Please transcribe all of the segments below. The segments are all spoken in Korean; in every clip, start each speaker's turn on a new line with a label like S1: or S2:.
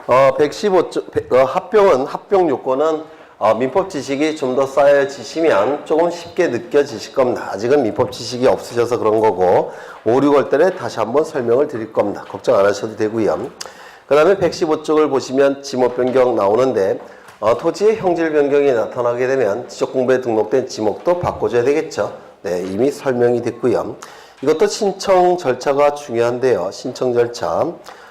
S1: 115쪽, 합병 요건은 민법 지식이 좀 더 쌓여지시면 조금 쉽게 느껴지실 겁니다. 아직은 민법 지식이 없으셔서 그런 거고 5, 6월 달에 다시 한번 설명을 드릴 겁니다. 걱정 안 하셔도 되고요. 그 다음에 115쪽을 보시면 지목 변경 나오는데 토지의 형질 변경이 나타나게 되면 지적공부에 등록된 지목도 바꿔줘야 되겠죠. 네, 이미 설명이 됐고요. 이것도 신청 절차가 중요한데요. 신청 절차.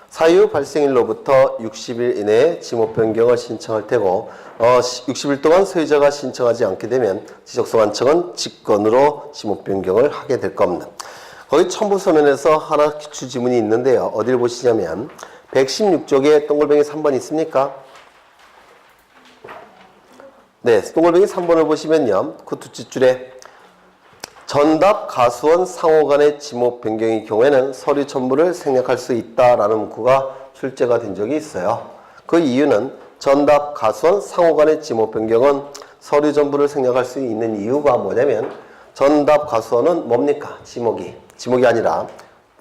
S1: 사유 발생일로부터 60일 이내에 지목 변경을 신청할 테고 60일 동안 소유자가 신청하지 않게 되면 지적소관청은 직권으로 지목 변경을 하게 될 겁니다. 거기 첨부서면에서 하나 기출 지문이 있는데요. 어디를 보시냐면 116쪽에 동글뱅이 3번 있습니까? 네, 동글뱅이 3번을 보시면요. 그 두 뒷줄에 전답 가수원 상호 간의 지목 변경의 경우에는 서류 첨부를 생략할 수 있다라는 문구가 출제가 된 적이 있어요. 그 이유는 전답 가수원 상호 간의 지목 변경은 서류 첨부를 생략할 수 있는 이유가 뭐냐면 전답 가수원은 뭡니까? 지목이 아니라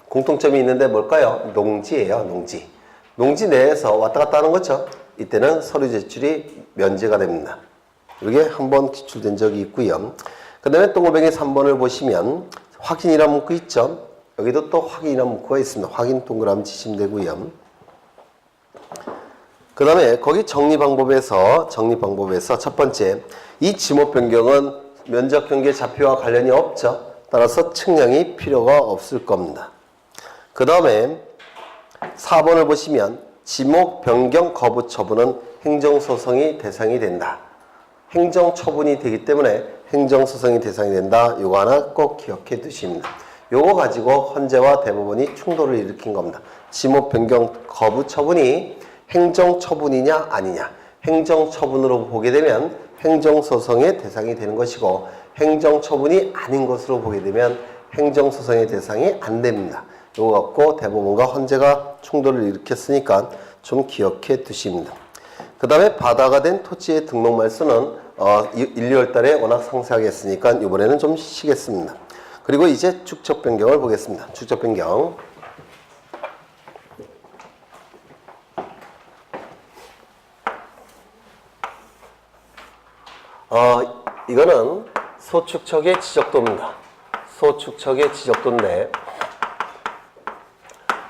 S1: 공통점이 있는데 뭘까요? 농지예요. 농지 내에서 왔다 갔다 하는 거죠. 이때는 서류 제출이 면제가 됩니다. 이게 한번 기출된 적이 있고요. 그 다음에 동글뱅이 3번을 보시면 확인이라는 문구 있죠. 여기도 또 확인이라는 문구가 있습니다. 확인 동그라미 치시면 되고요. 그 다음에 거기 정리 방법에서 첫 번째 이 지목 변경은 면적 경계 좌표와 관련이 없죠. 따라서 측량이 필요가 없을 겁니다. 그 다음에 4번을 보시면 지목 변경 거부 처분은 행정소송이 대상이 된다. 행정처분이 되기 때문에 행정소송이 대상이 된다. 요거 하나 꼭 기억해 두십니다. 요거 가지고 헌재와 대법원이 충돌을 일으킨 겁니다. 지목 변경 거부 처분이 행정처분이냐 아니냐. 행정처분으로 보게 되면 행정소송의 대상이 되는 것이고 행정처분이 아닌 것으로 보게 되면 행정소송의 대상이 안 됩니다. 요거 갖고 대법원과 헌재가 충돌을 일으켰으니까 좀 기억해 두십니다. 그 다음에 바다가 된 토지의 등록 말수는 1, 2월 달에 워낙 상세하게 했으니까 이번에는 좀 쉬겠습니다. 그리고 이제 축척 변경을 보겠습니다. 축척 변경. 이거는 소축척의 지적도입니다. 소축척의 지적도인데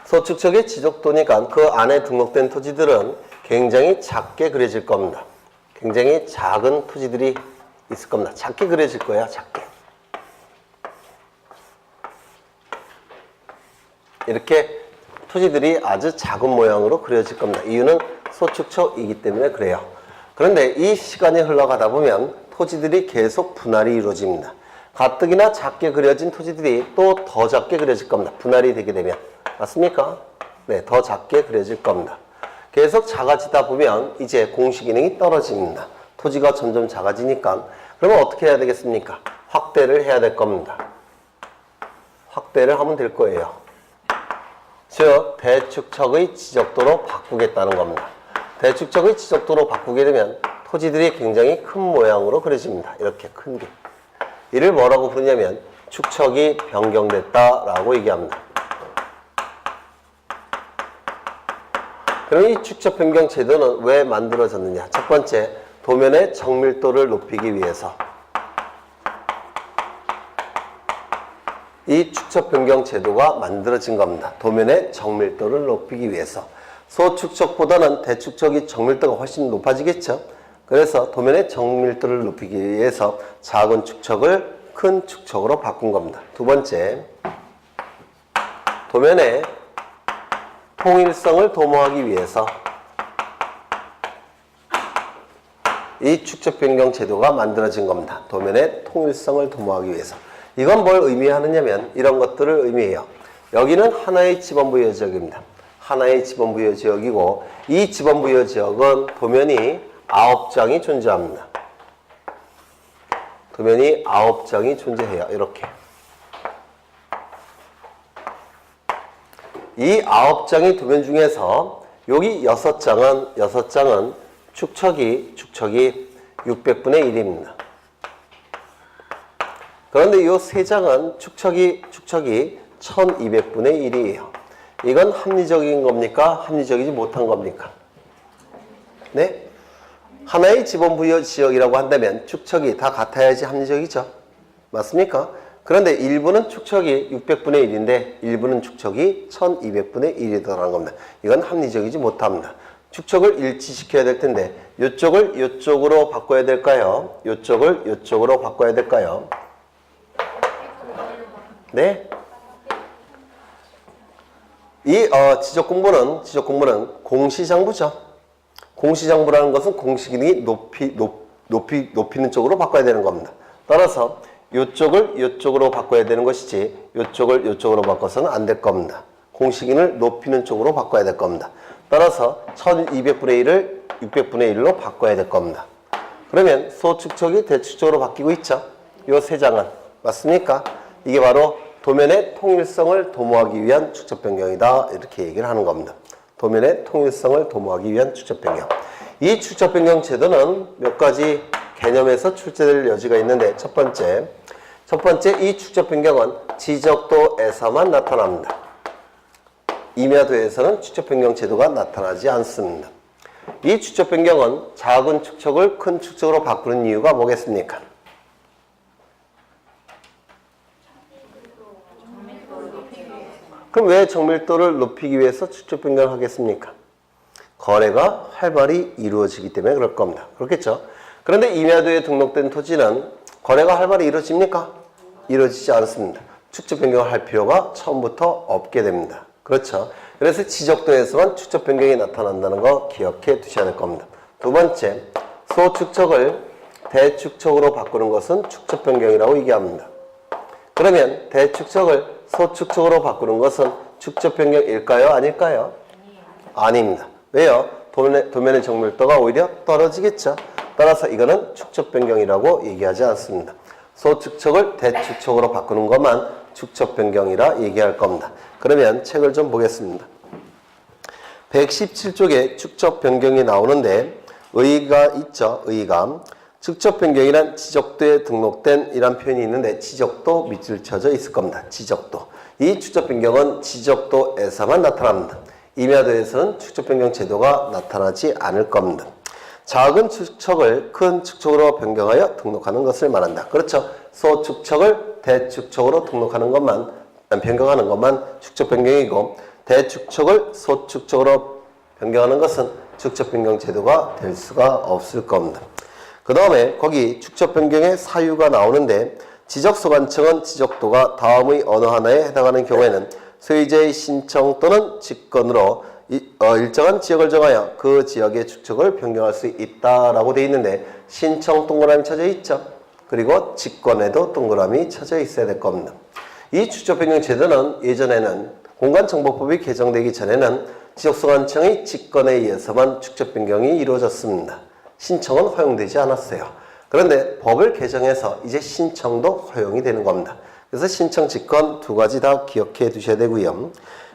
S1: 소축척의 지적도니까 그 안에 등록된 토지들은 굉장히 작게 그려질 겁니다. 굉장히 작은 토지들이 있을 겁니다. 작게 그려질 거예요. 작게. 이렇게 토지들이 아주 작은 모양으로 그려질 겁니다. 이유는 소축척이기 때문에 그래요. 그런데 이 시간이 흘러가다 보면 토지들이 계속 분할이 이루어집니다. 가뜩이나 작게 그려진 토지들이 또 더 작게 그려질 겁니다. 분할이 되게 되면. 맞습니까? 네, 더 작게 그려질 겁니다. 계속 작아지다 보면 이제 공시 기능이 떨어집니다. 토지가 점점 작아지니까 그러면 어떻게 해야 되겠습니까? 확대를 해야 될 겁니다. 확대를 하면 될 거예요. 즉 대축척의 지적도로 바꾸겠다는 겁니다. 대축척의 지적도로 바꾸게 되면 토지들이 굉장히 큰 모양으로 그려집니다. 이렇게 큰 게. 이를 뭐라고 부르냐면 축척이 변경됐다라고 얘기합니다. 그럼 이 축척 변경 제도는 왜 만들어졌느냐? 첫 번째, 도면의 정밀도를 높이기 위해서. 이 축척 변경 제도가 만들어진 겁니다. 도면의 정밀도를 높이기 위해서. 소축척보다는 대축척이 정밀도가 훨씬 높아지겠죠? 그래서 도면의 정밀도를 높이기 위해서 작은 축척을 큰 축척으로 바꾼 겁니다. 두 번째, 도면의 통일성을 도모하기 위해서 이 축척 변경 제도가 만들어진 겁니다. 도면의 통일성을 도모하기 위해서. 이건 뭘 의미하느냐면 이런 것들을 의미해요. 여기는 하나의 지번부여 지역입니다. 하나의 지번부여 지역이고 이 지번부여 지역은 도면이 9장이 존재합니다. 도면이 9장이 존재해요. 이렇게. 이 9장의 도면 중에서 여기 6장은 축척이 600분의 1입니다. 그런데 이 3장은 축척이 1200분의 1이에요. 이건 합리적인 겁니까? 합리적이지 못한 겁니까? 네? 하나의 지번부여 지역이라고 한다면 축척이 다 같아야지 합리적이죠. 맞습니까? 그런데 일부는 축척이 600분의 1인데 일부는 축척이 1200분의 1이더라는 겁니다. 이건 합리적이지 못합니다. 축척을 일치시켜야 될 텐데 이쪽을 이쪽으로 바꿔야 될까요? 이쪽을 이쪽으로 바꿔야 될까요? 네? 이 지적 공부는 공시장부죠. 공시장부라는 것은 공시기능이 높이는 쪽으로 바꿔야 되는 겁니다. 따라서 이쪽을 이쪽으로 바꿔야 되는 것이지 이쪽을 이쪽으로 바꿔서는 안 될 겁니다. 공시기능을 높이는 쪽으로 바꿔야 될 겁니다. 따라서 1200분의 1을 600분의 1로 바꿔야 될 겁니다. 그러면 소축척이 대축척으로 바뀌고 있죠. 이 세 장은. 맞습니까? 이게 바로 도면의 통일성을 도모하기 위한 축척 변경이다. 이렇게 얘기를 하는 겁니다. 도면의 통일성을 도모하기 위한 축척 변경. 이 축척 변경 제도는 몇 가지 개념에서 출제될 여지가 있는데 첫 번째 이 축척 변경은 지적도에서만 나타납니다. 임야도에서는 축척 변경 제도가 나타나지 않습니다. 이 축척 변경은 작은 축척을 큰 축척으로 바꾸는 이유가 뭐겠습니까? 그럼 왜 정밀도를 높이기 위해서 축척 변경을 하겠습니까? 거래가 활발히 이루어지기 때문에 그럴 겁니다. 그렇겠죠? 그런데 임야도에 등록된 토지는 거래가 활발히 이루어집니까? 이루어지지 않습니다. 축척 변경을 할 필요가 처음부터 없게 됩니다. 그렇죠? 그래서 지적도에서만 축척 변경이 나타난다는 거 기억해 두셔야 될 겁니다. 두 번째, 소축척을 대축척으로 바꾸는 것은 축척 변경이라고 얘기합니다. 그러면 대축척을 소축척으로 바꾸는 것은 축척 변경일까요? 아닐까요? 아닙니다. 왜요? 도면의 정밀도가 오히려 떨어지겠죠. 따라서 이거는 축척 변경이라고 얘기하지 않습니다. 소축척을 대축척으로 바꾸는 것만 축척 변경이라 얘기할 겁니다. 그러면 책을 좀 보겠습니다. 117쪽에 축척 변경이 나오는데 의의가 있죠. 의의가. 축척 변경이란 지적도에 등록된 이란 표현이 있는데 지적도 밑줄 쳐져 있을 겁니다. 지적도. 이 축척 변경은 지적도에서만 나타납니다. 임야도에서는 축척 변경 제도가 나타나지 않을 겁니다. 작은 축척을 큰 축척으로 변경하여 등록하는 것을 말한다. 그렇죠. 소축척을 대축척으로 등록하는 것만, 변경하는 것만 축척 변경이고 대축척을 소축척으로 변경하는 것은 축척 변경 제도가 될 수가 없을 겁니다. 그 다음에 거기 축척 변경의 사유가 나오는데 지적소관청은 지적도가 다음의 어느 하나에 해당하는 경우에는 소유자의 신청 또는 직권으로 일정한 지역을 정하여 그 지역의 축척을 변경할 수 있다라고 되어 있는데 신청 동그라미 쳐져 있죠. 그리고 직권에도 동그라미 쳐져 있어야 될 겁니다. 이 축척 변경 제도는 예전에는 공간정보법이 개정되기 전에는 지적소관청의 직권에 의해서만 축척 변경이 이루어졌습니다. 신청은 허용되지 않았어요. 그런데 법을 개정해서 이제 신청도 허용이 되는 겁니다. 그래서 신청, 직권 두 가지 다 기억해 두셔야 되고요.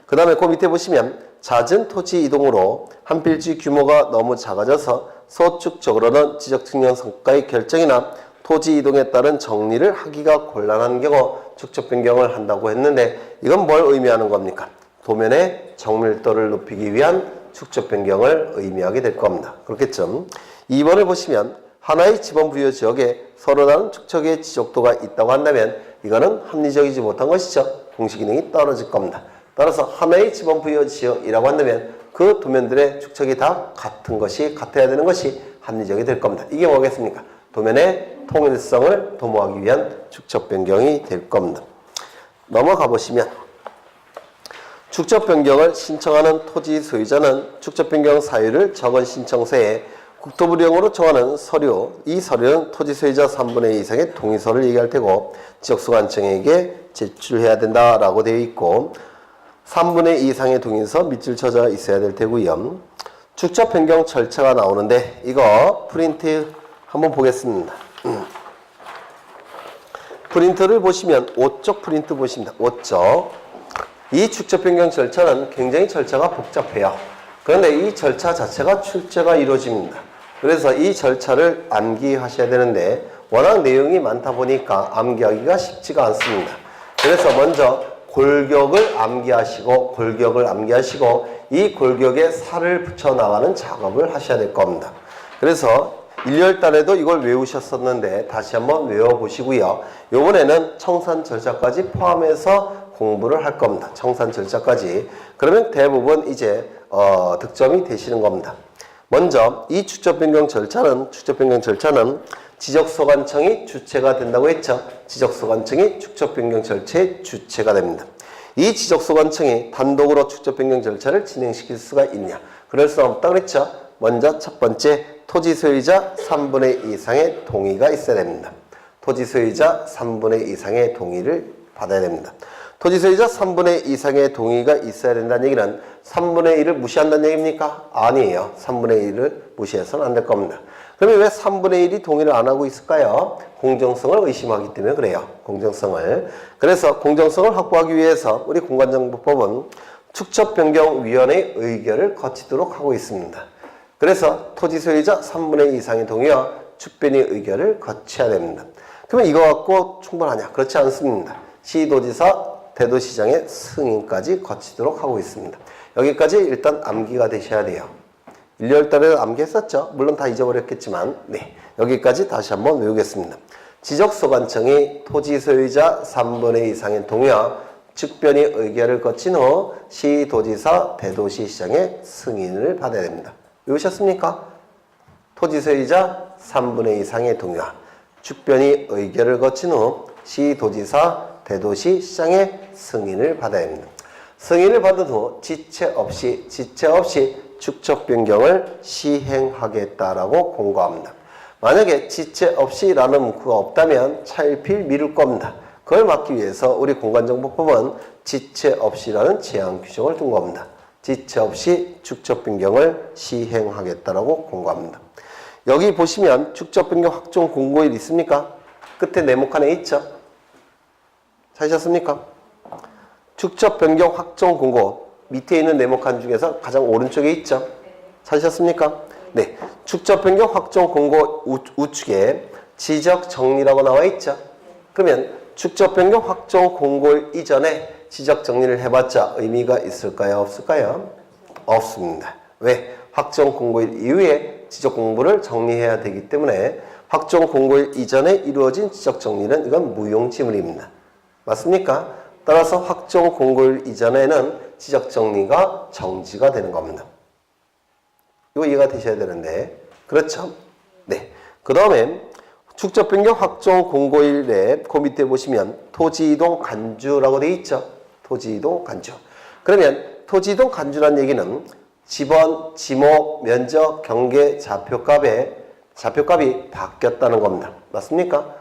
S1: 그 다음에 그 밑에 보시면 잦은 토지 이동으로 한 필지 규모가 너무 작아져서 소축적으로는 지적측량 성과의 결정이나 토지 이동에 따른 정리를 하기가 곤란한 경우 축척 변경을 한다고 했는데 이건 뭘 의미하는 겁니까? 도면의 정밀도를 높이기 위한 축척 변경을 의미하게 될 겁니다. 그렇겠죠? 2번을 보시면 하나의 지번 부여 지역에 서로 다른 축척의 지적도가 있다고 한다면 이거는 합리적이지 못한 것이죠. 공시 기능이 떨어질 겁니다. 따라서 하나의 지번 부여 지역이라고 한다면 그 도면들의 축척이 다 같은 것이 같아야 되는 것이 합리적이 될 겁니다. 이게 뭐겠습니까? 도면의 통일성을 도모하기 위한 축척 변경이 될 겁니다. 넘어가 보시면 축척 변경을 신청하는 토지 소유자는 축척 변경 사유를 적은 신청서에 국토부령으로 정하는 서류, 이 서류는 토지 소유자 3분의 2 이상의 동의서를 얘기할 테고 지적소관청에게 제출해야 된다라고 되어 있고 3분의 2 이상의 동의서 밑줄 쳐져 있어야 될 테고요. 축척 변경 절차가 나오는데 이거 프린트 한번 보겠습니다. 프린트를 보시면 5쪽 프린트 보십니다. 5쪽. 이 축척 변경 절차는 굉장히 절차가 복잡해요. 그런데 이 절차 자체가 출제가 이루어집니다. 그래서 이 절차를 암기하셔야 되는데 워낙 내용이 많다 보니까 암기하기가 쉽지가 않습니다. 그래서 먼저 골격을 암기하시고 이 골격에 살을 붙여 나가는 작업을 하셔야 될 겁니다. 그래서 1월 달에도 이걸 외우셨었는데 다시 한번 외워보시고요. 이번에는 청산 절차까지 포함해서 공부를 할 겁니다. 청산 절차까지. 그러면 대부분 이제 득점이 되시는 겁니다. 먼저 이 축적 변경 절차는 지적소관청이 주체가 된다고 했죠. 지적소관청이 축적 변경 절차의 주체가 됩니다. 이 지적소관청이 단독으로 축적 변경 절차를 진행시킬 수가 있냐? 그럴 수 없다고 그랬죠. 먼저 첫 번째, 토지 소유자 3분의 2 이상의 동의가 있어야 됩니다. 토지 소유자 3분의 2 이상의 동의를 받아야 됩니다. 토지 소유자 3분의 2 이상의 동의가 있어야 된다는 얘기는 3분의 1을 무시한다는 얘기입니까? 아니에요. 3분의 1을 무시해서는 안 될 겁니다. 그러면 왜 3분의 1이 동의를 안 하고 있을까요? 공정성을 의심하기 때문에 그래요. 공정성을. 그래서 공정성을 확보하기 위해서 우리 공간정보법은 축척변경위원회의 의결을 거치도록 하고 있습니다. 그래서 토지 소유자 3분의 2 이상의 동의와 축변의 의결을 거쳐야 됩니다. 그러면 이거 갖고 충분하냐? 그렇지 않습니다. 시도지사, 대도시장의 승인까지 거치도록 하고 있습니다. 여기까지 일단 암기가 되셔야 돼요. 1월 달에 암기했었죠? 물론 다 잊어버렸겠지만 네, 여기까지 다시 한번 외우겠습니다. 지적소관청이 토지 소유자 3분의 2 이상의 동의와 축변의 의결을 거친 후 시도지사, 대도시시장의 승인을 받아야 됩니다. 외우셨습니까? 토지 소유자 3분의 2 이상의 동의와 축변의 의결을 거친 후 시도지사, 대도시시장의 승인을 받아야 합니다. 승인을 받은 후 지체 없이 축척 변경을 시행하겠다라고 공고합니다. 만약에 지체 없이라는 문구가 없다면 차일피일 미룰 겁니다. 그걸 막기 위해서 우리 공간정보법은 지체 없이라는 제한 규정을 둔 겁니다. 지체 없이 축척 변경을 시행하겠다라고 공고합니다. 여기 보시면 축척 변경 확정 공고일 있습니까? 끝에 네모 칸에 있죠? 찾으셨습니까? 축척 변경 확정 공고 밑에 있는 네모칸 중에서 가장 오른쪽에 있죠? 찾으셨습니까? 네. 축척 변경 확정 공고 우측에 지적 정리라고 나와 있죠? 그러면 축척 변경 확정 공고 이전에 지적 정리를 해봤자 의미가 있을까요? 없을까요? 없습니다. 왜? 확정 공고일 이후에 지적 공부를 정리해야 되기 때문에 확정 공고일 이전에 이루어진 지적 정리는 이건 무용지물입니다. 맞습니까? 따라서 확정 공고일 이전에는 지적 정리가 정지가 되는 겁니다. 이거 이해가 되셔야 되는데 그렇죠? 네. 그 다음에 축적 변경 확정 공고일에 그 밑에 보시면 토지 이동 간주라고 되어 있죠? 토지 이동 간주. 그러면 토지 이동 간주란 얘기는 지번, 지목, 면적, 경계, 좌표값이 바뀌었다는 겁니다. 맞습니까?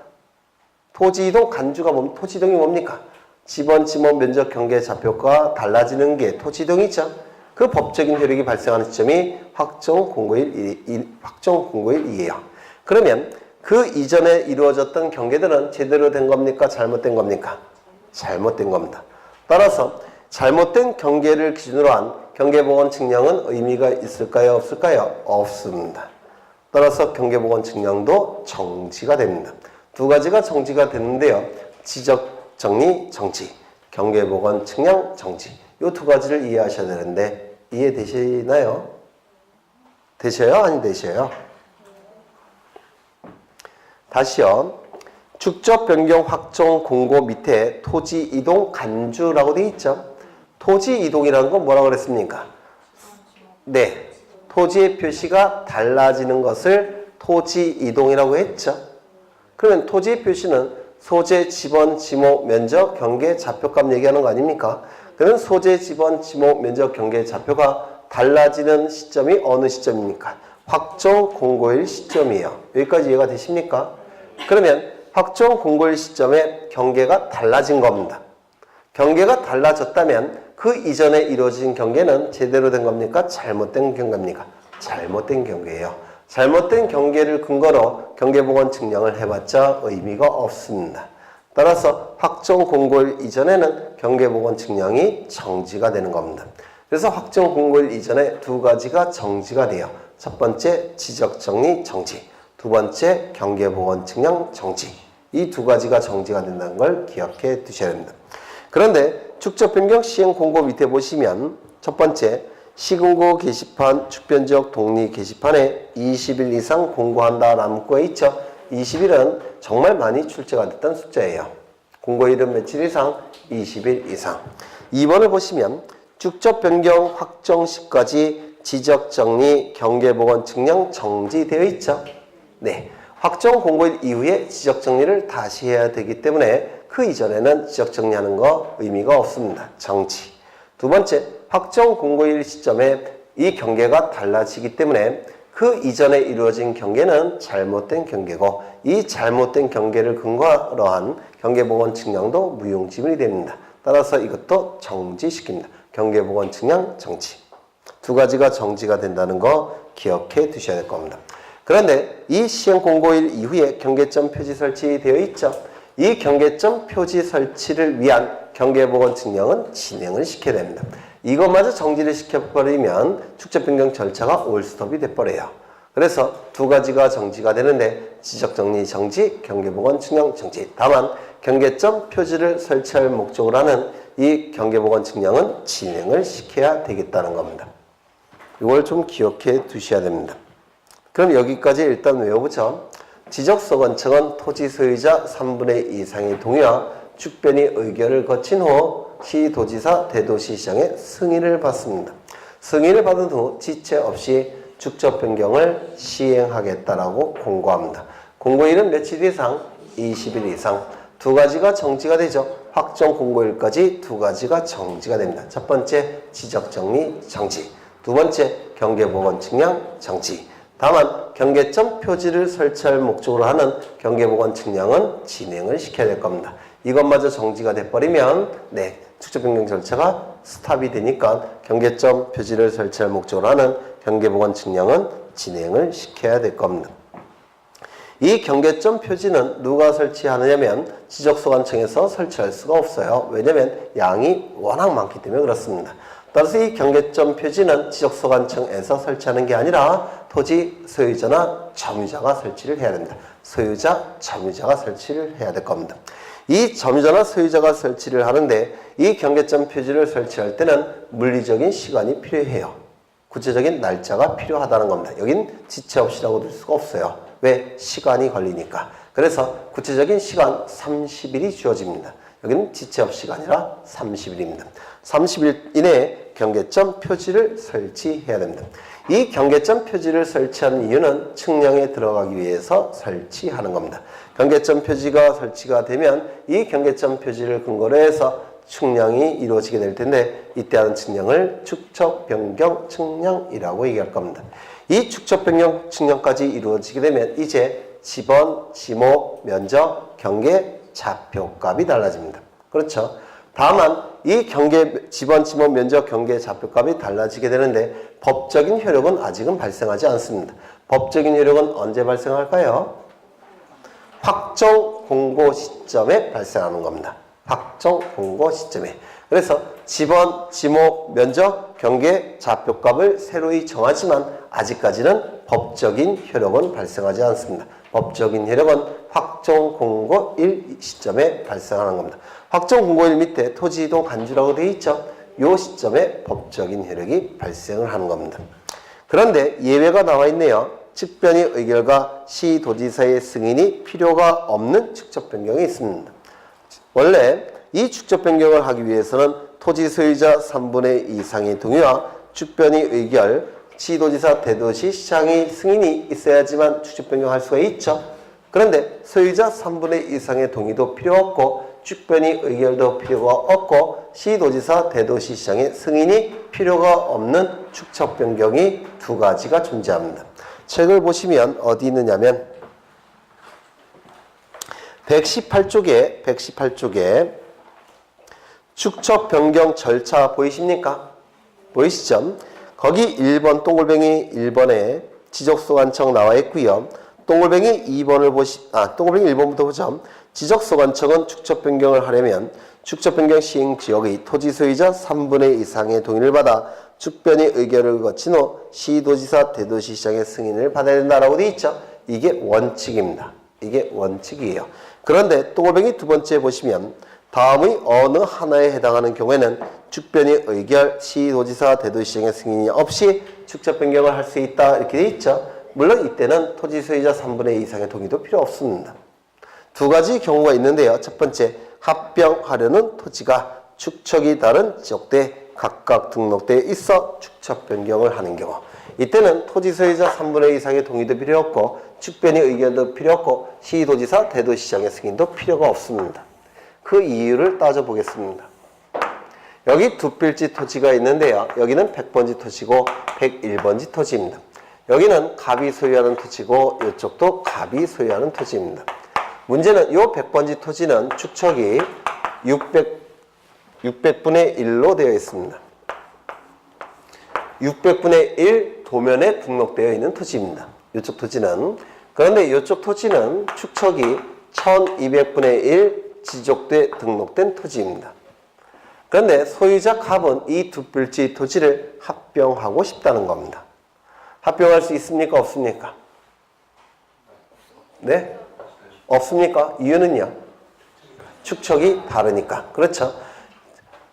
S1: 토지 이동 간주가 뭡니까? 토지 이동이 뭡니까? 지번, 지목, 면적, 경계, 좌표가 달라지는 게 토지 이동이죠. 그 법적인 효력이 발생하는 시점이 확정 공고일이에요. 그러면 그 이전에 이루어졌던 경계들은 제대로 된 겁니까? 잘못된 겁니까? 잘못된 겁니다. 따라서 잘못된 경계를 기준으로 한 경계복원 측량은 의미가 있을까요? 없을까요? 없습니다. 따라서 경계복원 측량도 정지가 됩니다. 두 가지가 정지가 되는데요. 지적 정리, 정지, 경계복원 측량, 정지. 이 두 가지를 이해하셔야 되는데 이해되시나요? 되셔요? 아니 되셔요? 다시요. 축적 변경 확정 공고 밑에 토지 이동 간주라고 되어 있죠. 토지 이동이라는 건 뭐라고 그랬습니까? 네. 토지의 표시가 달라지는 것을 토지 이동이라고 했죠. 그러면 토지의 표시는 소재, 지번, 지목, 면적, 경계, 좌표값 얘기하는 거 아닙니까? 그러면 소재, 지번, 지목, 면적, 경계, 좌표가 달라지는 시점이 어느 시점입니까? 확정 공고일 시점이에요. 여기까지 이해가 되십니까? 그러면 확정 공고일 시점에 경계가 달라진 겁니다. 경계가 달라졌다면 그 이전에 이루어진 경계는 제대로 된 겁니까? 잘못된 경계입니까? 잘못된 경계예요. 잘못된 경계를 근거로 경계복원 측량을 해봤자 의미가 없습니다. 따라서 확정 공고일 이전에는 경계복원 측량이 정지가 되는 겁니다. 그래서 확정 공고일 이전에 두 가지가 정지가 돼요. 첫 번째 지적정리 정지, 두 번째 경계복원 측량 정지. 이 두 가지가 정지가 된다는 걸 기억해 두셔야 됩니다. 그런데 축적 변경 시행 공고 밑에 보시면 첫 번째 시군구 게시판, 축변지역 독립 게시판에 20일 이상 공고한다 라는 문구가 있죠. 20일은 정말 많이 출제가 됐던 숫자예요. 공고일은 며칠 이상? 20일 이상. 2번을 보시면 축적 변경 확정 시까지 지적 정리 경계보건 측량 정지되어 있죠. 네, 확정 공고일 이후에 지적 정리를 다시 해야 되기 때문에 그 이전에는 지적 정리하는 거 의미가 없습니다. 정지. 두 번째, 확정 공고일 시점에 이 경계가 달라지기 때문에 그 이전에 이루어진 경계는 잘못된 경계고 이 잘못된 경계를 근거로 한 경계보건 측량도 무용지물이 됩니다. 따라서 이것도 정지시킵니다. 경계보건 측량 정지. 두 가지가 정지가 된다는 거 기억해 두셔야 될 겁니다. 그런데 이 시행 공고일 이후에 경계점 표지 설치되어 있죠. 이 경계점 표지 설치를 위한 경계보건 측량은 진행을 시켜야 됩니다. 이것마저 정지를 시켜버리면 축적 변경 절차가 올스톱이 돼버려요. 그래서 두 가지가 정지가 되는데 지적정리 정지, 경계보건 측량 정지. 다만 경계점 표지를 설치할 목적으로 하는 이 경계보건 측량은 진행을 시켜야 되겠다는 겁니다. 이걸 좀 기억해 두셔야 됩니다. 그럼 여기까지 일단 외워보죠. 지적소관청은 토지 소유자 3분의 2 이상의 동의와 축변이 의결을 거친 후 시도지사, 대도시장의 승인을 받습니다. 승인을 받은 후 지체 없이 축적 변경을 시행하겠다라고 공고합니다. 공고일은 며칠 이상? 20일 이상. 두 가지가 정지가 되죠. 확정 공고일까지 두 가지가 정지가 됩니다. 첫 번째, 지적정리 정지. 두 번째, 경계보건 측량 정지. 다만 경계점 표지를 설치할 목적으로 하는 경계보건 측량은 진행을 시켜야 될 겁니다. 이것마저 정지가 돼버리면 축적 변경 절차가 스탑이 되니까 경계점 표지를 설치할 목적으로 하는 경계보건 측량은 진행을 시켜야 될 겁니다. 이 경계점 표지는 누가 설치하느냐면 지적소관청에서 설치할 수가 없어요. 왜냐하면 양이 워낙 많기 때문에 그렇습니다. 따라서 이 경계점 표지는 지적소관청에서 설치하는 게 아니라 토지 소유자나 점유자가 설치를 해야 됩니다. 소유자, 점유자가 설치를 해야 될 겁니다. 이 점유자나 소유자가 설치를 하는데 이 경계점 표지를 설치할 때는 물리적인 시간이 필요해요. 구체적인 날짜가 필요하다는 겁니다. 여긴 지체 없이라고 들 수가 없어요. 왜? 시간이 걸리니까. 그래서 구체적인 시간 30일이 주어집니다. 여기는 지체 없이가 아니라 30일입니다. 30일 이내에 경계점 표지를 설치해야 됩니다. 이 경계점 표지를 설치하는 이유는 측량에 들어가기 위해서 설치하는 겁니다. 경계점 표지가 설치가 되면 이 경계점 표지를 근거로 해서 측량이 이루어지게 될 텐데 이때 하는 측량을 축적 변경 측량이라고 얘기할 겁니다. 이 축적 변경 측량까지 이루어지게 되면 이제 지번, 지목, 면적, 경계, 좌표값이 달라집니다. 그렇죠? 다만 이 경계, 지번, 지목, 면적, 경계, 좌표값이 달라지게 되는데 법적인 효력은 아직은 발생하지 않습니다. 법적인 효력은 언제 발생할까요? 확정 공고 시점에 발생하는 겁니다. 확정 공고 시점에. 그래서 지번, 지목, 면적, 경계, 좌표값을 새로이 정하지만 아직까지는 법적인 효력은 발생하지 않습니다. 법적인 효력은 확정 공고일 시점에 발생하는 겁니다. 확정 공고일 밑에 토지이동 간주라고 되어 있죠. 이 시점에 법적인 효력이 발생을 하는 겁니다. 그런데 예외가 나와 있네요. 측변의 의결과 시도지사의 승인이 필요가 없는 축적 변경이 있습니다. 원래 이 축적 변경을 하기 위해서는 토지 소유자 3분의 2 이상의 동의와 축변의 의결, 시도지사, 대도시, 시장의 승인이 있어야지만 축적 변경할 수가 있죠. 그런데 소유자 3분의 2 이상의 동의도 필요 없고 축변의 의결도 필요가 없고 시도지사, 대도시, 시장의 승인이 필요가 없는 축적 변경이 두 가지가 존재합니다. 책을 보시면 어디 있느냐면 118쪽에 축적 변경 절차 보이십니까? 보이시죠? 거기 1번 동글뱅이 1번에 지적소관청 나와 있고요. 동글뱅이 2번을 동글뱅이 1번부터 보죠. 지적소관청은 축적 변경을 하려면 축적 변경 시행 지역의 토지 소유자 3분의 2 이상의 동의를 받아 축변의 의결을 거친 후 시도지사, 대도시장의 승인을 받아야 된다라고 되어 있죠. 이게 원칙입니다. 이게 원칙이에요. 그런데 동글뱅이 두 번째 보시면 다음의 어느 하나에 해당하는 경우에는 축변이 의결, 시도지사, 대도시장의 승인이 없이 축적 변경을 할 수 있다 이렇게 돼 있죠. 물론 이때는 토지 소유자 3분의 2 이상의 동의도 필요 없습니다. 두 가지 경우가 있는데요. 첫 번째, 합병하려는 토지가 축척이 다른 지역대에 각각 등록되어 있어 축척 변경을 하는 경우, 이때는 토지 소유자 3분의 2 이상의 동의도 필요 없고 축변의 의견도 필요 없고 시도지사, 대도시장의 승인도 필요가 없습니다. 그 이유를 따져보겠습니다. 여기 두 필지 토지가 있는데요. 여기는 100번지 토지고 101번지 토지입니다. 여기는 갑이 소유하는 토지고 이쪽도 갑이 소유하는 토지입니다. 문제는 이 100번지 토지는 축척이 600분의 1로 되어 있습니다. 600분의 1 도면에 등록되어 있는 토지입니다. 이쪽 토지는. 그런데 이쪽 토지는 축척이 1200분의 1 지적돼 등록된 토지입니다. 그런데 소유자 갑은 이 두 필지 토지를 합병하고 싶다는 겁니다. 합병할 수 있습니까? 없습니까? 네? 없습니까? 이유는요? 축척이 다르니까. 그렇죠?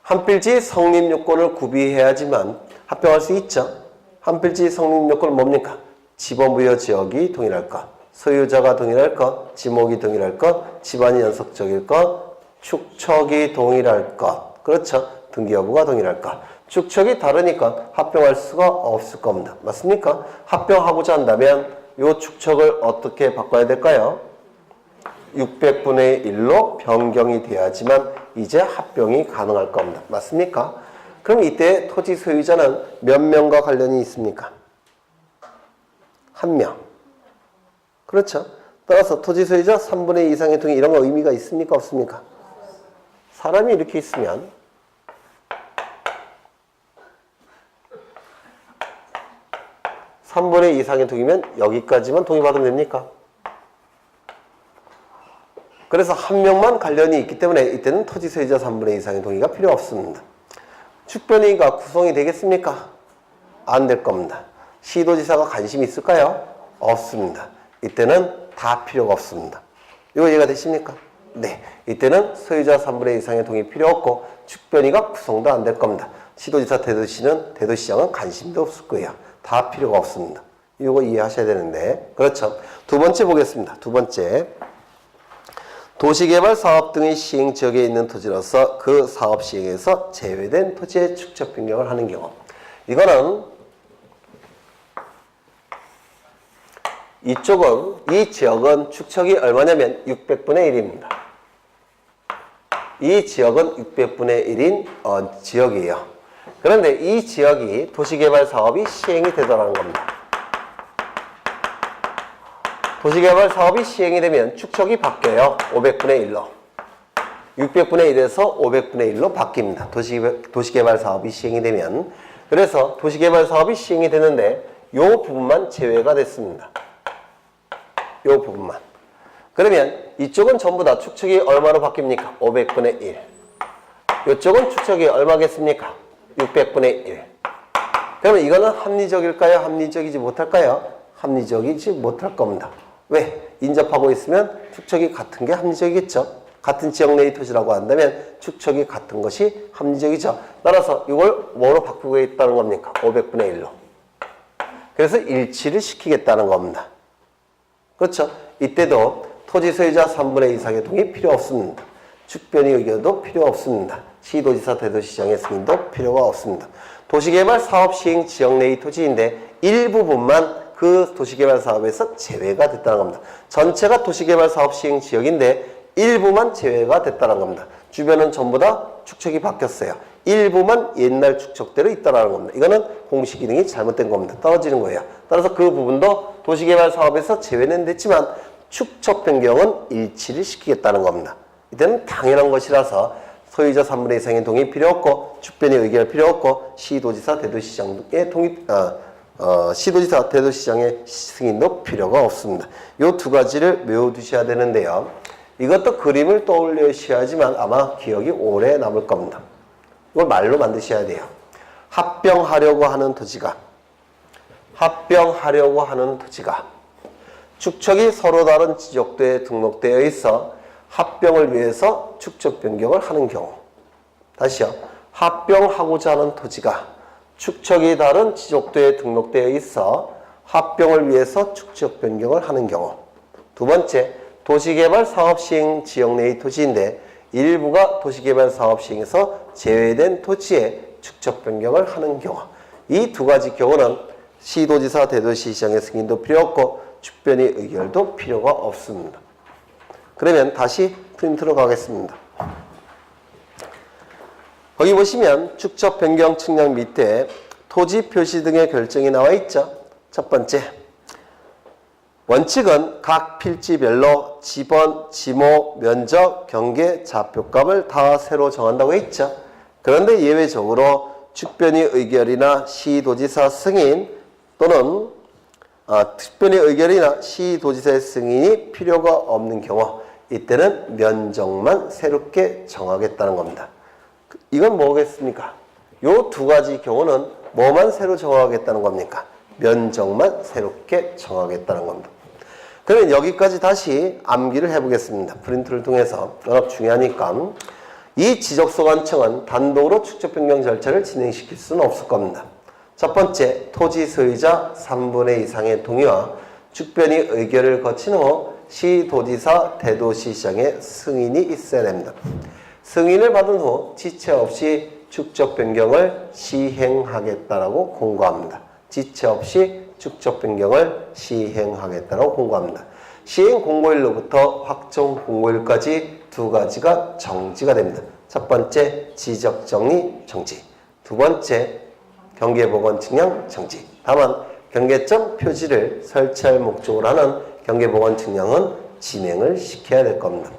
S1: 한 필지 성립 요건을 구비해야지만 합병할 수 있죠. 한 필지 성립 요건은 뭡니까? 지번부여 지역이 동일할 것, 소유자가 동일할 것, 지목이 동일할 것, 집안이 연속적일 것, 축척이 동일할 것. 그렇죠? 등기 여부가 동일할 것. 축척이 다르니까 합병할 수가 없을 겁니다. 맞습니까? 합병하고자 한다면 이 축척을 어떻게 바꿔야 될까요? 600분의 1로 변경이 돼야지만 이제 합병이 가능할 겁니다. 맞습니까? 그럼 이때 토지 소유자는 몇 명과 관련이 있습니까? 한 명. 그렇죠? 따라서 토지 소유자 3분의 2 이상의 동의 이런 거 의미가 있습니까? 없습니까? 사람이 이렇게 있으면 (3분의 2) 이상의 동의면 여기까지만 동의받으면 됩니까? 그래서 한 명만 관련이 있기 때문에 이때는 토지 소유자 3분의 2 이상의 동의가 필요 없습니다. 축변회의가 구성이 되겠습니까? 안 될 겁니다. 시도지사가 관심이 있을까요? 없습니다. 이때는 다 필요가 없습니다. 이거 이해가 되십니까? 네. 이때는 소유자 3분의 2 이상의 동의 필요 없고 축변회의가 구성도 안 될 겁니다. 시도지사, 대도시장은 관심도 없을 거예요. 다 필요가 없습니다. 이거 이해하셔야 되는데. 그렇죠. 두 번째 보겠습니다. 두 번째. 도시개발 사업 등의 시행 지역에 있는 토지로서 그 사업 시행에서 제외된 토지의 축척 변경을 하는 경우. 이거는 이 지역은 축척이 얼마냐면 600분의 1입니다. 이 지역은 600분의 1인 지역이에요. 그런데 이 지역이 도시개발 사업이 시행이 되더라는 겁니다. 도시개발 사업이 시행이 되면 축척이 바뀌어요. 500분의 1로. 600분의 1에서 500분의 1로 바뀝니다. 도시개발 사업이 시행이 되면. 그래서 도시개발 사업이 시행이 되는데 이 부분만 제외가 됐습니다. 이 부분만. 그러면 이쪽은 전부 다 축척이 얼마로 바뀝니까? 500분의 1. 이쪽은 축척이 얼마겠습니까? 600분의 1. 그러면 이거는 합리적일까요? 합리적이지 못할까요? 합리적이지 못할 겁니다. 왜? 인접하고 있으면 축척이 같은 게 합리적이겠죠. 같은 지역 내의 토지라고 한다면 축척이 같은 것이 합리적이죠. 따라서 이걸 뭐로 바꾸고 있다는 겁니까? 500분의 1로. 그래서 일치를 시키겠다는 겁니다. 그렇죠? 이때도 토지 소유자 3분의 2 이상의 동의 필요 없습니다. 축변의 의견도 필요 없습니다. 시도지사, 대도시장의 승인도 필요가 없습니다. 도시개발 사업 시행 지역 내의 토지인데 일부분만 그 도시개발 사업에서 제외가 됐다는 겁니다. 전체가 도시개발 사업 시행 지역인데 일부만 제외가 됐다는 겁니다. 주변은 전부 다 축척이 바뀌었어요. 일부만 옛날 축척대로 있다는 겁니다. 이거는 공시 기능이 잘못된 겁니다. 떨어지는 거예요. 따라서 그 부분도 도시개발 사업에서 제외는 됐지만 축척 변경은 일치를 시키겠다는 겁니다. 이때는 당연한 것이라서 소유자 3분의 2 이상의 동의 필요 없고 축변의 의견 필요 없고 시도지사, 대도시장의 시도지사, 대도시장의 승인도 필요가 없습니다. 이 두 가지를 외워두셔야 되는데요. 이것도 그림을 떠올리셔야지만 아마 기억이 오래 남을 겁니다. 이걸 말로 만드셔야 돼요. 합병하려고 하는 토지가 축척이 서로 다른 지적도에 등록되어 있어 합병을 위해서 축적 변경을 하는 경우. 다시요. 합병하고자 하는 토지가 축척이 다른 지적도에 등록되어 있어 합병을 위해서 축적 변경을 하는 경우. 두 번째, 도시개발 사업 시행 지역 내의 토지인데 일부가 도시개발 사업 시행에서 제외된 토지에 축적 변경을 하는 경우. 이 두 가지 경우는 시도지사, 대도시시장의 승인도 필요 없고 축변의 의결도 필요가 없습니다. 그러면 다시 프린트로 가겠습니다. 거기 보시면 축적 변경 측량 밑에 토지 표시 등의 결정이 나와 있죠. 첫 번째, 원칙은 각 필지별로 지번, 지모, 면적, 경계, 좌표값을 다 새로 정한다고 했죠. 그런데 예외적으로 축변의 의결이나 시도지사 승인 또는 특변의 의결이나 시도지사의 승인이 필요가 없는 경우, 이때는 면적만 새롭게 정하겠다는 겁니다. 이건 뭐겠습니까? 요 두 가지 경우는 뭐만 새로 정하겠다는 겁니까? 면적만 새롭게 정하겠다는 겁니다. 그러면 여기까지 다시 암기를 해보겠습니다. 프린트를 통해서. 워낙 중요하니까. 이 지적소관청은 단독으로 축적 변경 절차를 진행시킬 수는 없을 겁니다. 첫 번째, 토지 소유자 3분의 2 이상의 동의와 축변의 의결을 거친 후 시도지사, 대도시시장의 승인이 있어야 됩니다. 승인을 받은 후 지체 없이 축적 변경을 시행하겠다라고 공고합니다. 지체 없이 축적 변경을 시행하겠다라고 공고합니다. 시행 공고일로부터 확정 공고일까지 두 가지가 정지가 됩니다. 첫 번째, 지적 정리 정지. 두 번째, 경계보건 측량 정지. 다만 경계점 표지를 설치할 목적으로 하는 경계보건 측량은 진행을 시켜야 될 겁니다.